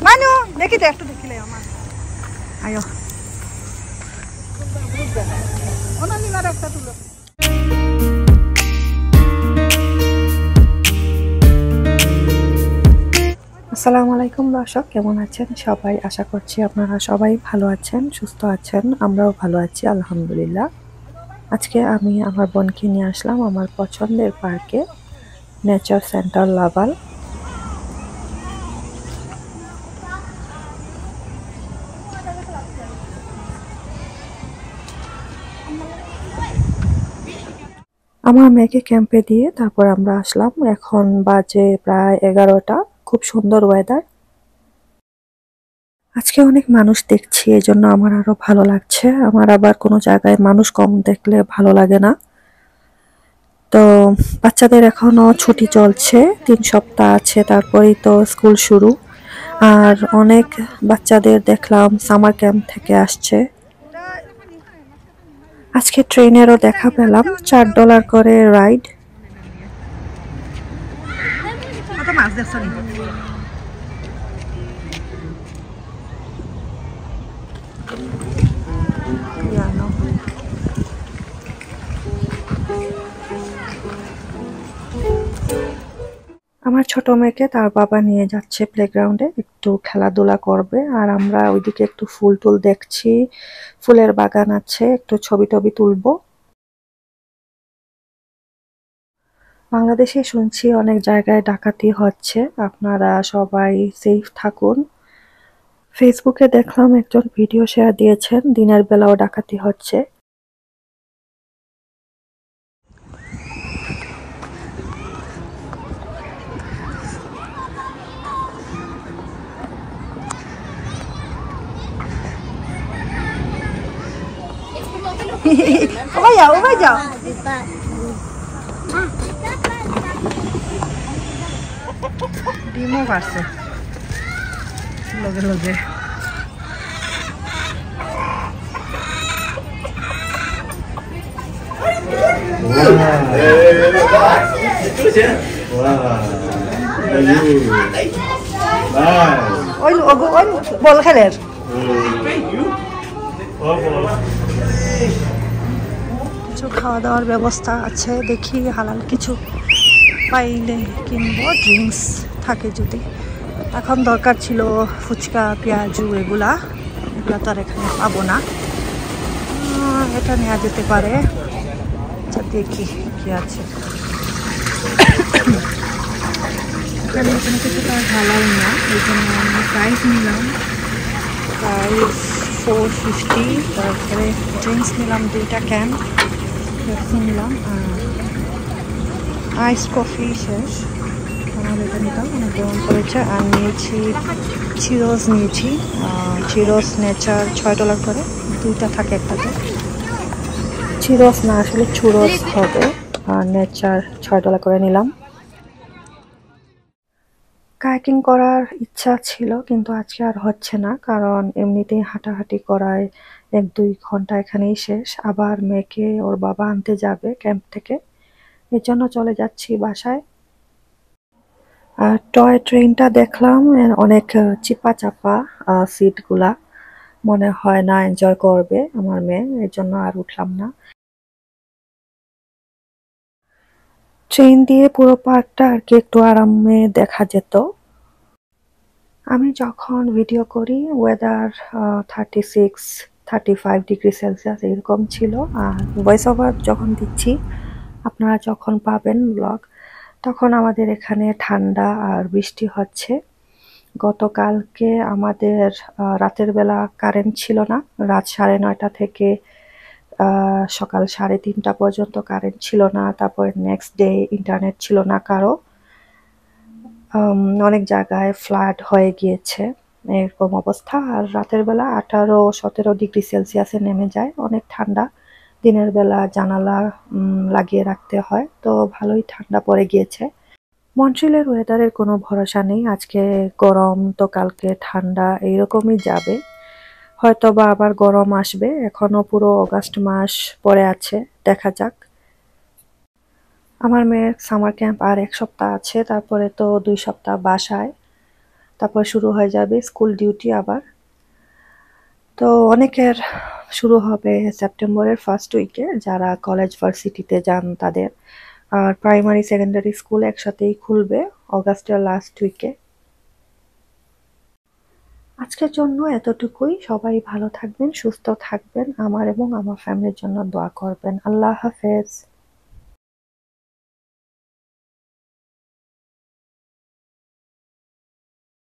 মানু দেখি তো একটু দেখিলে আমার আয়ো অননিমার একটা তুলো। আসসালামু আলাইকুম দর্শক, কেমন আছেন সবাই? আশা করছি আপনারা সবাই ভালো আছেন, সুস্থ আছেন। আমরাও ভালো আছি আলহামদুলিল্লাহ। আজকে আমি আমার বোনকে নিয়ে আসলাম আমার পছন্দের পার্কে, নেচার সেন্টার লাভাল। আমার মেয়েকে ক্যাম্পে দিয়ে তারপর আমরা আসলাম। এখন বাজে প্রায় 11টা। খুব সুন্দর ওয়েদার। আজকে অনেক মানুষ দেখছি, এই জন্য আমার আরো ভালো লাগছে। আমার আবার কোনো জায়গায় মানুষ কম দেখলে ভালো লাগে না। তো বাচ্চাদের এখনো ছুটি চলছে, 3 সপ্তাহ আছে, তারপরেই তো স্কুল শুরু। আর অনেক বাচ্চাদের দেখলাম সামার ক্যাম্প থেকে আসছে। আজকে ট্রেনেরও দেখা পেলাম, $4 করে রাইড। আমার ছোট মেয়েকে তার বাবা নিয়ে যাচ্ছে প্লেগ্রাউন্ডে, একটু খেলাধুলা করবে। আর আমরা ওইদিকে একটু ফুল টুল দেখছি, ফুলের বাগান আছে, একটু ছবি টবি তুলবো। বাংলাদেশে শুনছি অনেক জায়গায় ডাকাতি হচ্ছে, আপনারা সবাই সেফ থাকুন। ফেসবুকে দেখলাম একজন ভিডিও শেয়ার দিয়েছেন, দিনের বেলাও ডাকাতি হচ্ছে। ওভাই যাও ডিমও পারছে লগে লগে। ওই বল খেলের কিছু খাওয়া দাওয়ার ব্যবস্থা আছে, দেখি হালাল কিছু পাইলে কিনবো, ড্রিঙ্কস থাকে যদি। এখন দরকার ছিল ফুচকা, পেঁয়াজু, এগুলা তো আর এখানে পাবো না। এটা নেওয়া যেতে পারে। আচ্ছা দেখি কি আছে। এখানে কোনো কিছু তার হালাল না, এই জন্য আমি প্রাইস নিলাম, প্রাইস 450। তারপরে ড্রিঙ্কস নিলাম 2টা ক্যান, পেপসি নিলাম, আর আইস কফি শেষ। আমার এটা নিলাম, অনেক গরম করেছে। আর নিয়েছি চিরোস, নিয়েছি চিরোস নেচার, $6 করে, 2টা থাকে একটাতে। চিরোস না, আসলে চুরোস হবে। আর নেচার $6 করে নিলাম। কায়াকিং করার ইচ্ছা ছিল, কিন্তু আজকে আর হচ্ছে না, কারণ এমনিতেই হাঁটাহাঁটি করায় 1-2 ঘন্টা এখানেই শেষ। আবার মেয়েকে ওর বাবা আনতে যাবে ক্যাম্প থেকে, এর জন্য চলে যাচ্ছি বাসায়। আর টয় ট্রেনটা দেখলাম, অনেক চিপা চাপা সিটগুলা, মনে হয় না এনজয় করবে আমার মেয়ে, এর জন্য আর উঠলাম না। ট্রেন দিয়ে পুরো পার্কটা আর কি একটু আরামে দেখা যেত। আমি যখন ভিডিও করি ওয়েদার 36-35 ডিগ্রি সেলসিয়াস এরকম ছিল। আর ভয়েস ওভার যখন দিচ্ছি, আপনারা যখন পাবেন ব্লগ, তখন আমাদের এখানে ঠান্ডা আর বৃষ্টি হচ্ছে। গতকালকে আমাদের রাতের বেলা কারেন্ট ছিল না, রাত 9:30 থেকে সকাল 3:30 পর্যন্ত কারেন্ট ছিল না। তারপরে নেক্সট ডে ইন্টারনেট ছিল না কারো। অনেক জায়গায় ফ্লাড হয়ে গিয়েছে, এরকম অবস্থা। আর রাতের বেলা 18-17 ডিগ্রি সেলসিয়াসে নেমে যায়, অনেক ঠান্ডা। দিনের বেলা জানালা লাগিয়ে রাখতে হয়, তো ভালোই ঠান্ডা পড়ে গিয়েছে। মন্ট্রিলের ওয়েদারের কোনো ভরসা নেই, আজকে গরম তো কালকে ঠান্ডা, এইরকমই যাবে। হয়তো বা আবার গরম আসবে, এখনো পুরো অগাস্ট মাস পড়ে আছে, দেখা যাক। আমার মেয়ের সামার ক্যাম্প আর 1 সপ্তাহ আছে, তারপরে তো 2 সপ্তাহ বাসায়। তারপর শুরু হয়ে যাবে স্কুল ডিউটি আবার। তো অনেকের শুরু হবে সেপ্টেম্বরের ফার্স্ট উইকে, যারা কলেজ ভার্সিটিতে যান তাদের। আর প্রাইমারি সেকেন্ডারি স্কুল একসাথেই খুলবে অগাস্টের লাস্ট উইকে। আজকের জন্য এতটুকুই। সবাই ভালো থাকবেন, সুস্থ থাকবেন, আমার এবং আমার ফ্যামিলির জন্য দোয়া করবেন। আল্লাহ হাফেজ।